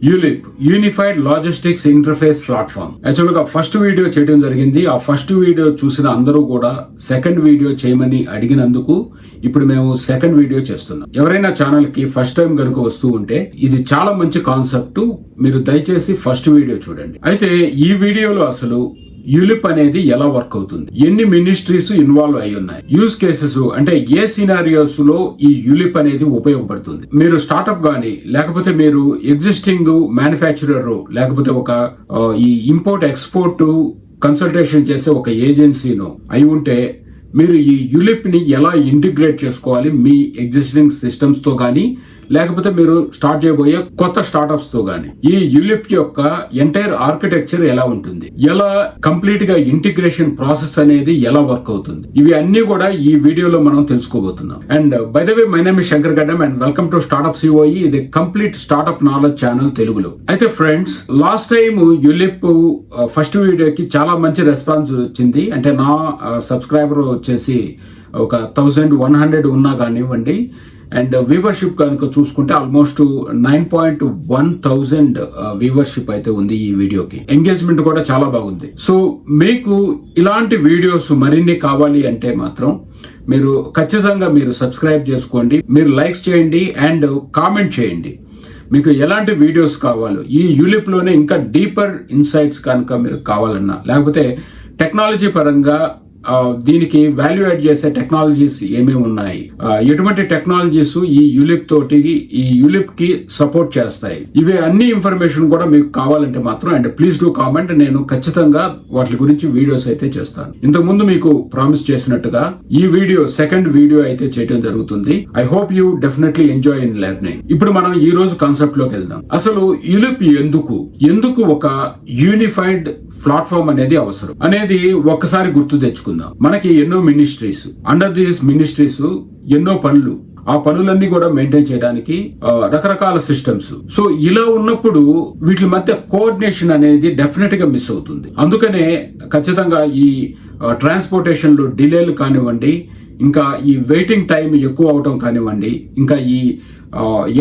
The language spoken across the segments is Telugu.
ULIP unified logistics interface platform. Actual గా ఫస్ట్ వీడియో చేయడం జరిగింది. ఆ ఫస్ట్ వీడియో చూసిన అందరూ కూడా సెకండ్ వీడియో చేయమని అడిగినందుకు ఇప్పుడు మేము సెకండ్ వీడియో చేస్తున్నాం. ఎవరైనా ఛానల్ కి ఫస్ట్ టైం కనుక వస్తూ ఉంటే ఇది చాలా మంచి కాన్సెప్ట్, మీరు దయచేసి ఫస్ట్ వీడియో చూడండి. అయితే ఈ వీడియోలో అసలు యూలిప్ అనేది ఎలా వర్క్ అవుతుంది, ఎన్ని మినిస్ట్రీస్ ఇన్వాల్వ్ అయి ఉన్నాయి, యూజ్ కేసెస్ అంటే ఏ సినారియోస్ లో ఈ యూలిప్ అనేది ఉపయోగపడుతుంది. మీరు స్టార్ట్అప్ గానీ లేకపోతే మీరు ఎగ్జిస్టింగ్ మ్యానుఫ్యాక్చరర్ లేకపోతే ఒక ఈ ఇంపోర్ట్ ఎక్స్పోర్ట్ కన్సల్టేషన్ చేసే ఒక ఏజెన్సీనో అయి ఉంటే మీరు ఈ యూలిప్ ని ఎలా ఇంటిగ్రేట్ చేసుకోవాలి మీ ఎగ్జిస్టింగ్ సిస్టమ్స్ తో గానీ లేకపోతే మీరు స్టార్ట్ చేయబోయే కొత్త స్టార్ట్అప్స్ తో గానీ ఈ యూలిప్ యొక్క ఎంటైర్ ఆర్కిటెక్చర్ ఎలా ఉంటుంది, ఎలా కంప్లీట్ గా ఇంటిగ్రేషన్ ప్రాసెస్ అనేది ఎలా వర్క్ అవుతుంది, ఇవి అన్ని కూడా ఈ వీడియోలో మనం తెలుసుకోబోతున్నాం. And by the way my name is Shankar Gaddam and welcome to startup COE. ఇది కంప్లీట్ స్టార్ట్అప్ నాలెడ్జ్ ఛానల్ తెలుగులో. అయితే friends, last time ULIP first వీడియోకి చాలా మంచి రెస్పాన్స్ వచ్చింది. అంటే నా సబ్స్క్రైబర్ వచ్చేసి ఒక 1100 ఉన్నా కానివ్వండి, అండ్ వ్యూవర్షిప్ కనుక చూసుకుంటే ఆల్మోస్ట్ 9,100 వ్యూవర్షిప్ అయితే ఉంది ఈ వీడియోకి. ఎంగేజ్మెంట్ కూడా చాలా బాగుంది. సో మీకు ఇలాంటి వీడియోస్ మరిన్ని కావాలి అంటే మాత్రం మీరు ఖచ్చితంగా మీరు సబ్స్క్రైబ్ చేసుకోండి, మీరు లైక్స్ చేయండి అండ్ కామెంట్ చేయండి. మీకు ఎలాంటి వీడియోస్ కావాలో ఈ యూలిప్ లోనే ఇంకా డీపర్ ఇన్సైట్స్ కనుక మీరు కావాలన్నా, లేకపోతే టెక్నాలజీ పరంగా దీనికి వాల్యూ యాడ్ చేసే టెక్నాలజీస్ ఏమేమి ఉన్నాయి, ఎటువంటి టెక్నాలజీస్ ఈ యూలిప్ తోటి ఈ యూలిప్ కి సపోర్ట్ చేస్తాయి, ఇవి అన్ని ఇన్ఫర్మేషన్ కూడా మీకు కావాలంటే మాత్రం అండ్ ప్లీజ్ డూ కామెంట్. నేను ఖచ్చితంగా వాటి గురించి వీడియోస్ అయితే చేస్తాను. ఇంతకు ముందు మీకు ప్రామిస్ చేసినట్టుగా ఈ వీడియో సెకండ్ వీడియో అయితే చేయడం జరుగుతుంది. I hope you definitely enjoy in learning. ఇప్పుడు మనం ఈ రోజు కాన్సెప్ట్ లోకి వెళ్దాం. అసలు యూలిప్ ఎందుకు ఒక యూనిఫైడ్ ప్లాట్ఫామ్ అనేది అవసరం అనేది ఒక్కసారి గుర్తు తెచ్చుకుందాం. మనకి ఎన్నో మినిస్ట్రీస్, అండర్ దీస్ మినిస్ట్రీస్ ఎన్నో పనులు, ఆ పనులన్నీ కూడా మెయింటైన్ చేయడానికి రకరకాల సిస్టమ్స్. సో ఇలా ఉన్నప్పుడు వీటి మధ్య కోఆర్డినేషన్ అనేది డెఫినెట్ గా మిస్ అవుతుంది. అందుకనే ఖచ్చితంగా ఈ ట్రాన్స్పోర్టేషన్ లో డిలేలు కానివ్వండి, ఇంకా ఈ వెయిటింగ్ టైం ఎక్కువ అవడం కానివ్వండి, ఇంకా ఈ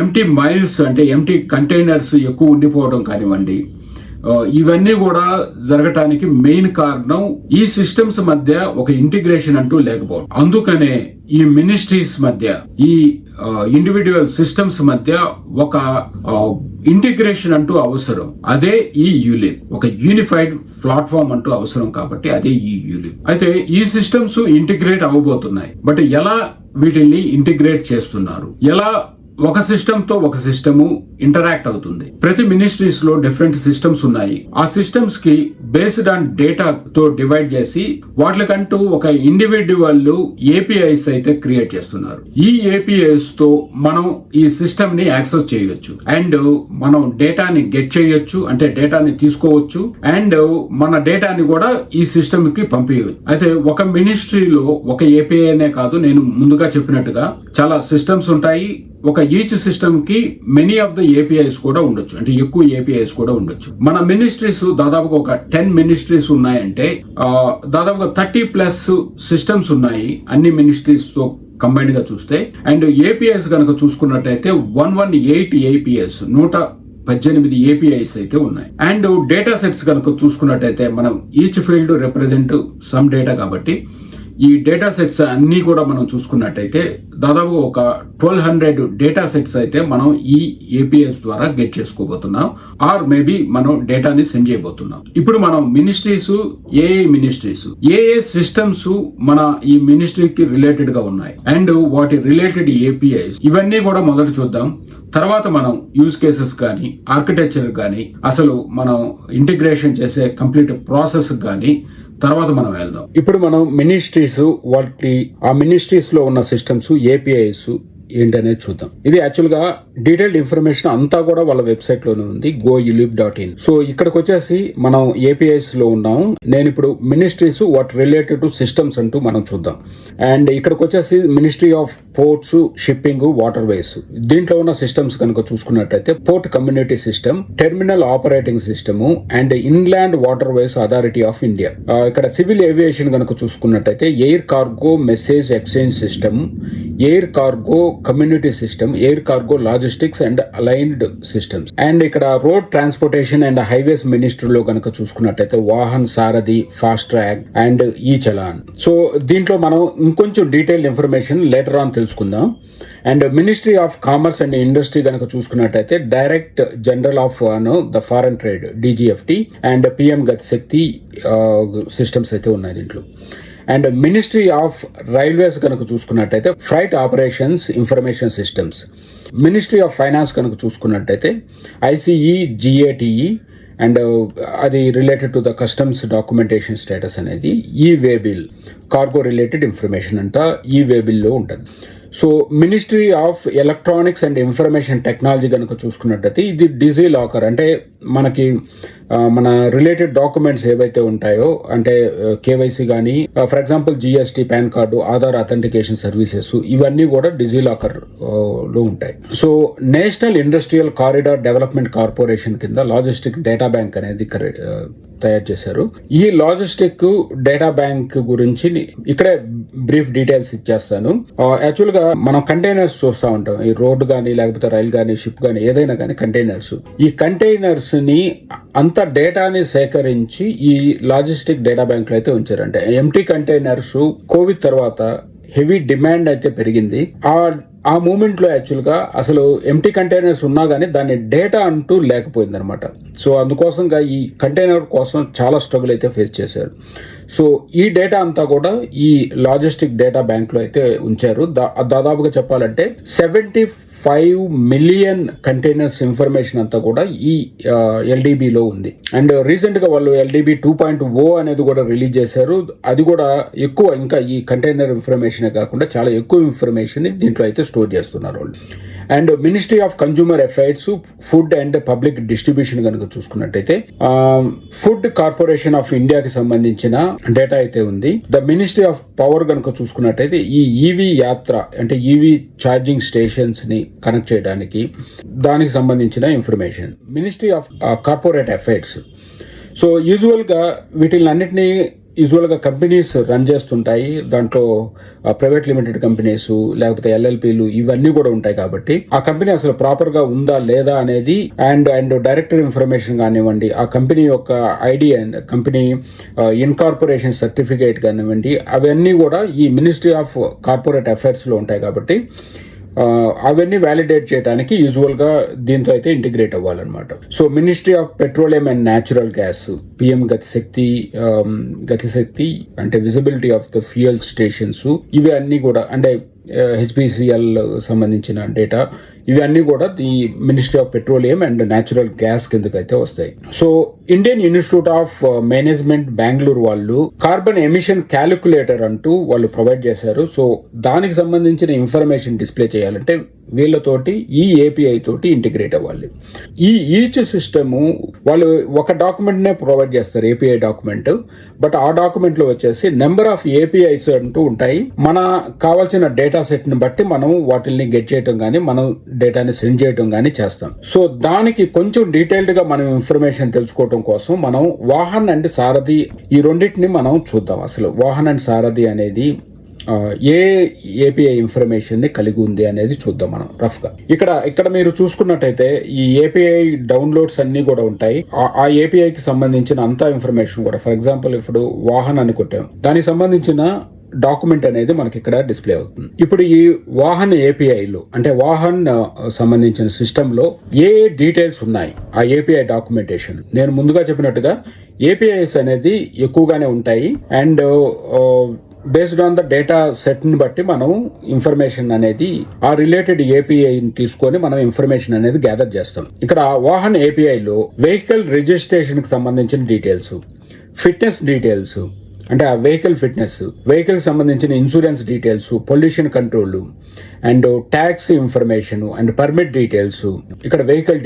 ఎంటీ మైల్స్ అంటే ఎంటీ కంటైనర్స్ ఎక్కువ ఉండిపోవడం కానివ్వండి, ఇవన్నీ కూడా జరగటానికి మెయిన్ కారణం ఈ సిస్టమ్స్ మధ్య ఒక ఇంటిగ్రేషన్ అంటూ లేకపోవడం. అందుకనే ఈ మినిస్ట్రీస్ మధ్య, ఈ ఇండివిడ్యువల్ సిస్టమ్స్ మధ్య ఒక ఇంటిగ్రేషన్ అంటూ అవసరం. అదే ఈ యూలిప్, ఒక యూనిఫైడ్ ప్లాట్ఫామ్ అంటూ అవసరం. కాబట్టి అదే ఈ యూలిప్. అయితే ఈ సిస్టమ్స్ ఇంటిగ్రేట్ అవ్వబోతున్నాయి. బట్ ఎలా వీటిని ఇంటిగ్రేట్ చేస్తున్నారు, ఎలా ఒక సిస్టమ్ తో ఒక సిస్టమ్ ఇంటరాక్ట్ అవుతుంది. ప్రతి మినిస్ట్రీస్ లో డిఫరెంట్ సిస్టమ్స్ ఉన్నాయి. ఆ సిస్టమ్స్ కి బేస్డ్ ఆన్ డేటా తో డివైడ్ చేసి వాటికంటూ ఒక ఇండివిడ్యువల్ ఏపీఐస్ అయితే క్రియేట్ చేస్తున్నారు. ఈ ఏపీఐస్ తో మనం ఈ సిస్టమ్ ని యాక్సెస్ చేయొచ్చు అండ్ మనం డేటాని గెట్ చేయొచ్చు, అంటే డేటాని తీసుకోవచ్చు అండ్ మన డేటాని కూడా ఈ సిస్టమ్ కి పంపించవచ్చు. అయితే ఒక మినిస్ట్రీలో ఒక ఏపీఐనే కాదు, నేను ముందుగా చెప్పినట్టుగా చాలా సిస్టమ్స్ ఉంటాయి. ఒక ఈచ్ సిస్టమ్ కి మెనీ ఆఫ్ ద ఏపీఐస్ కూడా ఉండొచ్చు, అంటే ఎక్కువ ఏపీఐస్ కూడా ఉండొచ్చు. మన మినిస్ట్రీస్ దాదాపుగా ఒక 10 మినిస్ట్రీస్ ఉన్నాయంటే దాదాపుగా 30+ సిస్టమ్స్ ఉన్నాయి అన్ని మినిస్ట్రీస్ తో కంబైన్డ్ గా చూస్తే. అండ్ ఏపీఐస్ కనుక చూసుకున్నట్టయితే 118 ఏపీఐస్, 118 ఏపీఐస్ అయితే ఉన్నాయి. అండ్ డేటా సెట్స్ కనుక చూసుకున్నట్టయితే మనం each field represent some data కాబట్టి ఈ డేటా సెట్స్ అన్ని కూడా మనం చూసుకున్నట్టయితే దాదాపు ఒక 1200 డేటా సెట్స్ అయితే మనం ఈ ఏపీఎస్ ద్వారా గెట్ చేసుకోబోతున్నాం, ఆర్ మేబీ మనం డేటాని సెండ్ చేయబోతున్నాం. ఇప్పుడు మనం మినిస్ట్రీస్, ఏ సిస్టమ్స్ మన ఈ మినిస్ట్రీకి రిలేటెడ్ గా ఉన్నాయి అండ్ వాటి రిలేటెడ్ ఏపీఐస్, ఇవన్నీ కూడా మొదట చూద్దాం. తర్వాత మనం యూజ్ కేసెస్ కానీ, ఆర్కిటెక్చర్ కానీ, అసలు మనం ఇంటిగ్రేషన్ చేసే కంప్లీట్ ప్రాసెస్ కానీ తర్వాత మనం వెళ్దాం. ఇప్పుడు మనం మినిస్ట్రీస్, ఆ మినిస్ట్రీస్ లో ఉన్న సిస్టమ్స్, ఏపీఐస్ ఏంటనేది చూద్దాం. ఇది యాక్చువల్ గా డీటెయిల్డ్ ఇన్ఫర్మేషన్ అంతా కూడా వాళ్ళ వెబ్సైట్ లోనే ఉంది, goulip.in. సో ఇక్కడికి వచ్చేసి మనం ఏపీఐస్ లో ఉన్నాం. నేను ఇప్పుడు ministries what related to systems అంటూ మనం చూద్దాం. అండ్ ఇక్కడికి వచ్చేసి ministry of ports, shipping, water ways, దీంట్లో ఉన్న సిస్టమ్స్ కనుక చూసుకున్నట్టయితే port community system, terminal operating system and inland water ways authority of India. ఇక్కడ సివిల్ ఏవియేషన్ కనుక చూసుకున్నట్టయితే air cargo message exchange system, air cargo community system, air cargo logistics and aligned systems. And ఇక్కడ రోడ్ ట్రాన్స్పోర్టేషన్ అండ్ హైవేస్ మినిస్ట్రీలో కనుక చూసుకున్నట్టయితే వాహన్ సారథి, fast track and e challan. So దీంట్లో మనం ఇంకొంచెం డీటెయిల్డ్ ఇన్ఫర్మేషన్ లేటర్ ఆన్ తెలుసుకుందాం. And ministry of commerce and industry కనుక చూసుకున్నట్టయితే direct general of the foreign trade DGFT and PM Gatishakti systems అయితే ఉన్నాయి దీంట్లో. అండ్ మినిస్ట్రీ ఆఫ్ రైల్వేస్ కనుక చూసుకున్నట్టయితే freight operations information systems. Ministry of finance కనుక చూసుకున్నట్టయితే ICE GATE అండ్ అది related to the customs documentation status అనేది way bill, cargo related information అంతా వే బిల్లో ఉంటుంది. So ministry of electronics and information technology కనుక చూసుకున్నట్టయితే ఇది డిజీ లాకర్, అంటే మనకి మన రిలేటెడ్ డాక్యుమెంట్స్ ఏవైతే ఉంటాయో అంటే KYC కానీ for example GST, pan card, Aadhaar authentication services ఇవన్నీ కూడా డిజీ లాకర్ లో ఉంటాయి. So national industrial corridor development corporation కింద లాజిస్టిక్ డేటా బ్యాంక్ అనేది తయారు చేశారు. ఈ లాజిస్టిక్ డేటా బ్యాంక్ గురించి ఇక్కడే బ్రీఫ్ డీటెయిల్స్ ఇచ్చేస్తాను. యాక్చువల్ గా మనం కంటైనర్స్ చూస్తూ ఉంటాం, ఈ రోడ్ కానీ లేకపోతే రైల్ కానీ షిప్ కానీ ఏదైనా కానీ కంటైనర్స్. ఈ కంటైనర్స్ ని అంత డేటాని సేకరించి ఈ లాజిస్టిక్ డేటా బ్యాంక్ లో అయితే ఉంచారు. అంటే ఎంటీ కంటైనర్స్ కోవిడ్ తర్వాత హెవీ డిమాండ్ అయితే పెరిగింది. ఆ మూమెంట్ లో యాక్చువల్ గా అసలు ఎంటీ కంటైనర్స్ ఉన్నా కానీ దాని డేటా అంటూ లేకపోయింది అనమాట. సో అందుకోసంగా ఈ కంటైనర్ కోసం చాలా స్ట్రగుల్ అయితే ఫేస్ చేశారు. సో ఈ డేటా అంతా కూడా ఈ లాజిస్టిక్ డేటా బ్యాంక్ లో అయితే ఉంచారు. దాదాపుగా చెప్పాలంటే 75 మిలియన్ కంటైనర్స్ ఇన్ఫర్మేషన్ అంతా కూడా ఈ LDB లో ఉంది. అండ్ రీసెంట్ గా వాళ్ళు LDB 2.0 అనేది కూడా రిలీజ్ చేశారు. అది కూడా ఎక్కువ, ఇంకా ఈ కంటైనర్ ఇన్ఫర్మేషన్ కాకుండా చాలా ఎక్కువ ఇన్ఫర్మేషన్ దీంట్లో అయితే స్టోర్ చేస్తున్నారు వాళ్ళు. And ministry of consumer affairs, food and public distribution కనుక చూసుకున్నట్టయితే ఫుడ్ కార్పొరేషన్ ఆఫ్ ఇండియాకి సంబంధించిన డేటా అయితే ఉంది. ద మినిస్ట్రీ ఆఫ్ పవర్ కనుక చూసుకున్నట్టయితే ఈ EV యాత్ర అంటే EV ఛార్జింగ్ స్టేషన్స్ ని కనెక్ట్ చేయడానికి దానికి సంబంధించిన information. Ministry of corporate affairs. So యూజువల్గా వీటిలన్నిటినీ యూజువల్గా కంపెనీస్ రన్ చేస్తుంటాయి. దాంట్లో ప్రైవేట్ లిమిటెడ్ కంపెనీస్ లేకపోతే LLPలు ఇవన్నీ కూడా ఉంటాయి. కాబట్టి ఆ కంపెనీ అసలు ప్రాపర్గా ఉందా లేదా అనేది అండ్ డైరెక్టర్ ఇన్ఫర్మేషన్ కానివ్వండి, ఆ కంపెనీ యొక్క ID and company incorporation certificate కానివ్వండి, అవన్నీ కూడా ఈ మినిస్ట్రీ ఆఫ్ కార్పొరేట్ అఫైర్స్లో ఉంటాయి. కాబట్టి అవన్నీ వ్యాలిడేట్ చేయడానికి యూజువల్గా దీంతో అయితే ఇంటిగ్రేట్ అవ్వాలన్నమాట. So ministry of petroleum and natural gas, PM Gatishakti అంటే visibility of the fuel stations, ఇవి అన్నీ కూడా అంటే HPCL సంబంధించిన డేటా, ఇవన్నీ కూడా ఈ ministry of petroleum and natural gas కిందకైతే వస్తాయి. So Indian institute of management Bengaluru వాళ్ళు కార్బన్ ఎమిషన్ క్యాలిక్యులేటర్ అంటూ వాళ్ళు ప్రొవైడ్ చేశారు. సో దానికి సంబంధించిన ఇన్ఫర్మేషన్ డిస్ప్లే చేయాలంటే వీళ్ళతోటి ఈ API తోటి ఇంటిగ్రేట్ అవ్వాలి. ఈచ్ సిస్టమ్ వాళ్ళు ఒక డాక్యుమెంట్ నే ప్రొవైడ్ చేస్తారు, API డాక్యుమెంట్. బట్ ఆ డాక్యుమెంట్ లో వచ్చేసి నెంబర్ ఆఫ్ APIs అంటూ ఉంటాయి. మన కావాల్సిన డేటా సెట్ ని బట్టి మనం వాటిని గెట్ చేయటం కానీ మనం డేటాని సెండ్ చేయటం కానీ చేస్తాం. సో దానికి కొంచెం డీటెయిల్డ్ గా మనం ఇన్ఫర్మేషన్ తెలుసుకోవడం కోసం మనం వాహన్ అండ్ సారథి ఈ రెండింటిని మనం చూద్దాం. అసలు వాహన్ అండ్ సారథి అనేది ఏ API ఇన్ఫర్మేషన్ ని కలిగి ఉంది అనేది చూద్దాం మనం రఫ్ గా. ఇక్కడ మీరు చూసుకున్నట్టయితే ఈ API డౌన్లోడ్స్ అన్ని కూడా ఉంటాయి. ఆ API కి సంబంధించిన అంతా ఇన్ఫర్మేషన్ కూడా, ఫర్ ఎగ్జాంపుల్ ఇప్పుడు వాహన్ అని కొట్టాం, దానికి సంబంధించిన డాక్యుమెంట్ అనేది మనకి ఇక్కడ డిస్ప్లే అవుతుంది. ఇప్పుడు ఈ వాహన్ APIలో అంటే వాహన్ సంబంధించిన సిస్టమ్ లో ఏ డీటెయిల్స్ ఉన్నాయి ఆ API డాక్యుమెంటేషన్, నేను ముందుగా చెప్పినట్టుగా APIs అనేది ఎక్కువగానే ఉంటాయి. And based on the data set ని బట్టి మనం ఇన్ఫర్మేషన్ అనేది ఆ రిలేటెడ్ APIని తీసుకొని మనం ఇన్ఫర్మేషన్ అనేది గ్యాదర్ చేస్తాం. ఇక్కడ వాహన్ APIలో వెహికల్ రిజిస్ట్రేషన్ కి సంబంధించిన డీటెయిల్స్, ఫిట్నెస్ డీటెయిల్స్ అంటే ఆ వెహికల్ ఫిట్నెస్, వెహికల్ సంబంధించిన insurance details, pollution control and tax information and permit details, ఇక్కడ vehicle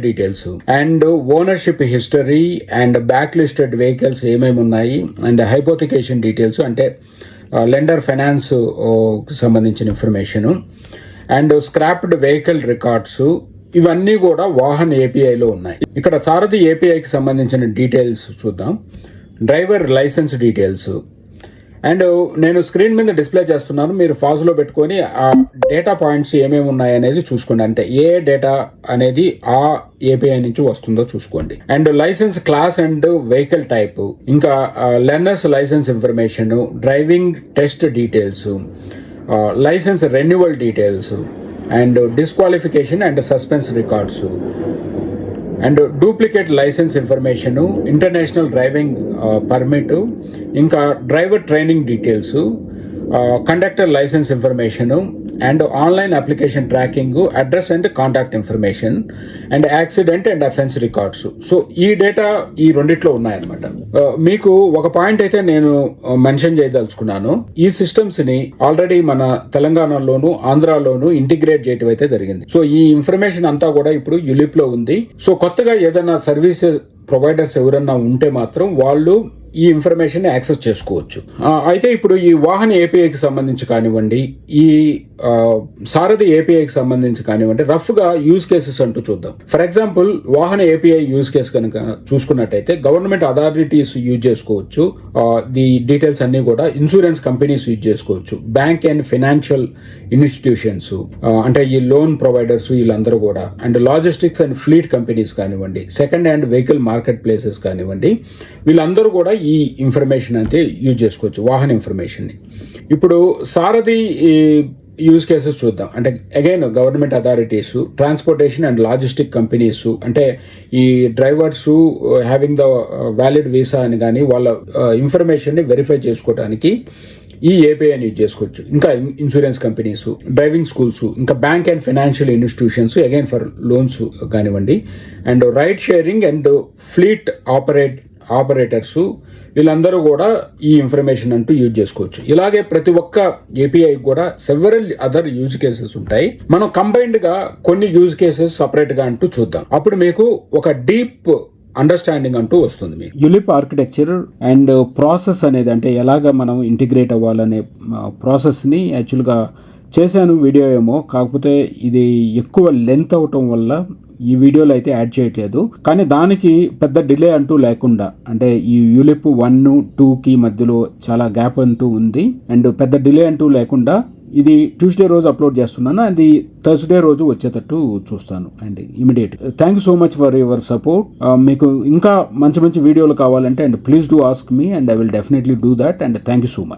details and ownership history and back listed vehicles ఏమేమి ఉన్నాయి అండ్ హైపోథికేషన్ డీటెయిల్స్ అంటే లెండర్ ఫైనాన్స్ సంబంధించిన information and scrapped vehicle records, ఇవన్నీ కూడా వాహన్ APIలో ఉన్నాయి. ఇక్కడ సారథి APIకి సంబంధించిన డీటెయిల్స్ చూద్దాం. డ్రైవర్ లైసెన్స్ డీటెయిల్స్ అండ్ నేను స్క్రీన్ మీద డిస్ప్లే చేస్తున్నాను, మీరు ఫాజ్లో పెట్టుకొని ఆ డేటా పాయింట్స్ ఏమేమి ఉన్నాయి అనేది చూసుకోండి. అంటే ఏ డేటా అనేది ఆ ఏపీఐ నుంచి వస్తుందో చూసుకోండి. And licence class and vehicle type, ఇంకా learners licence information, driving test details, licence renewal details, and disqualification and suspense records, and duplicate licence information, international driving permit, ఇంకా driver training details, conductor licence information, and online application tracking, address and contact information, and accident and offence records. So ఈ డేటా ఈ రెండిట్లో ఉన్నాయన్నమాట. మీకు ఒక పాయింట్ అయితే నేను మెన్షన్ చేయదలుచుకున్నాను. ఈ సిస్టమ్స్ ని ఆల్రెడీ మన తెలంగాణలోను ఆంధ్రాలోను ఇంటిగ్రేట్ చేయటం అయితే జరిగింది. సో ఈ ఇన్ఫర్మేషన్ అంతా కూడా ఇప్పుడు యులిప్ లో ఉంది. సో కొత్తగా ఏదైనా సర్వీసెస్ ప్రొవైడర్స్ ఎవరన్నా ఉంటే మాత్రం వాళ్ళు ఈ ఇన్ఫర్మేషన్ యాక్సెస్ చేసుకోవచ్చు. అయితే ఇప్పుడు ఈ వాహన ఏపీఐకి సంబంధించి కానివ్వండి, ఈ సారథి ఏపీఐకి సంబంధించి కానివ్వండి, రఫ్ గా యూజ్ కేసెస్ అంటూ చూద్దాం. For example Vahan API use case కనుక చూసుకున్నట్టయితే గవర్నమెంట్ అథారిటీస్ యూజ్ చేసుకోవచ్చు, ది డీటెయిల్స్ అన్ని కూడా ఇన్సూరెన్స్ కంపెనీస్ యూజ్ చేసుకోవచ్చు, బ్యాంక్ అండ్ ఫైనాన్షియల్ ఇన్స్టిట్యూషన్స్ అంటే ఈ లోన్ ప్రొవైడర్స్ వీళ్ళందరూ కూడా, and logistics and fleet companies కానివ్వండి, second hand vehicle market places కానివ్వండి, వీళ్ళందరూ కూడా ఈ ఇన్ఫర్మేషన్ అయితే యూజ్ చేసుకోవచ్చు, వాహన ఇన్ఫర్మేషన్ని. ఇప్పుడు సారథి యూజ్ కేసెస్ చూద్దాం. అంటే again government authorities, transportation and logistic companies, అంటే ఈ drivers having the valid visa అని కానీ వాళ్ళ ఇన్ఫర్మేషన్ని వెరిఫై చేసుకోవడానికి ఈ ఏపీఐని యూజ్ చేసుకోవచ్చు. ఇంకా ఇన్సూరెన్స్ కంపెనీస్, డ్రైవింగ్ స్కూల్స్, ఇంకా bank and financial institutions again for loans కానివ్వండి, and ride sharing and fleet operators వీళ్ళందరూ కూడా ఈ ఇన్ఫర్మేషన్ అంటూ యూజ్ చేసుకోవచ్చు. ఇలాగే ప్రతి ఒక్క ఏపీఐ కూడా సెవెరల్ అదర్ యూజ్ కేసెస్ ఉంటాయి. మనం కంబైన్డ్ గా కొన్ని యూజ్ కేసెస్ సపరేట్ గా అంటూ చూద్దాం. అప్పుడు మీకు ఒక డీప్ అండర్స్టాండింగ్ అంటూ వస్తుంది. మీకు యులిప్ ఆర్కిటెక్చర్ అండ్ ప్రాసెస్ అనేది, అంటే ఎలాగ మనం ఇంటిగ్రేట్ అవ్వాలనే ప్రాసెస్ని యాక్చువల్గా చేశాను వీడియో ఏమో, కాకపోతే ఇది ఎక్కువ లెంత్ అవటం వల్ల ఈ వీడియోలో అయితే యాడ్ చేయట్లేదు. కానీ దానికి పెద్ద డిలే అంటూ లేకుండా, అంటే ఈ యులిప్ 1-2కి మధ్యలో చాలా గ్యాప్ అంటూ ఉంది, అండ్ పెద్ద డిలే అంటూ లేకుండా ఇది ట్యూస్డే రోజు అప్లోడ్ చేస్తున్నాను, అది థర్స్డే రోజు వచ్చేటట్టు చూస్తాను and immediate. Thank you so much for your support. మీకు ఇంకా మంచి మంచి వీడియోలు కావాలంటే and please do ask me and I will definitely do that, and thank you so much.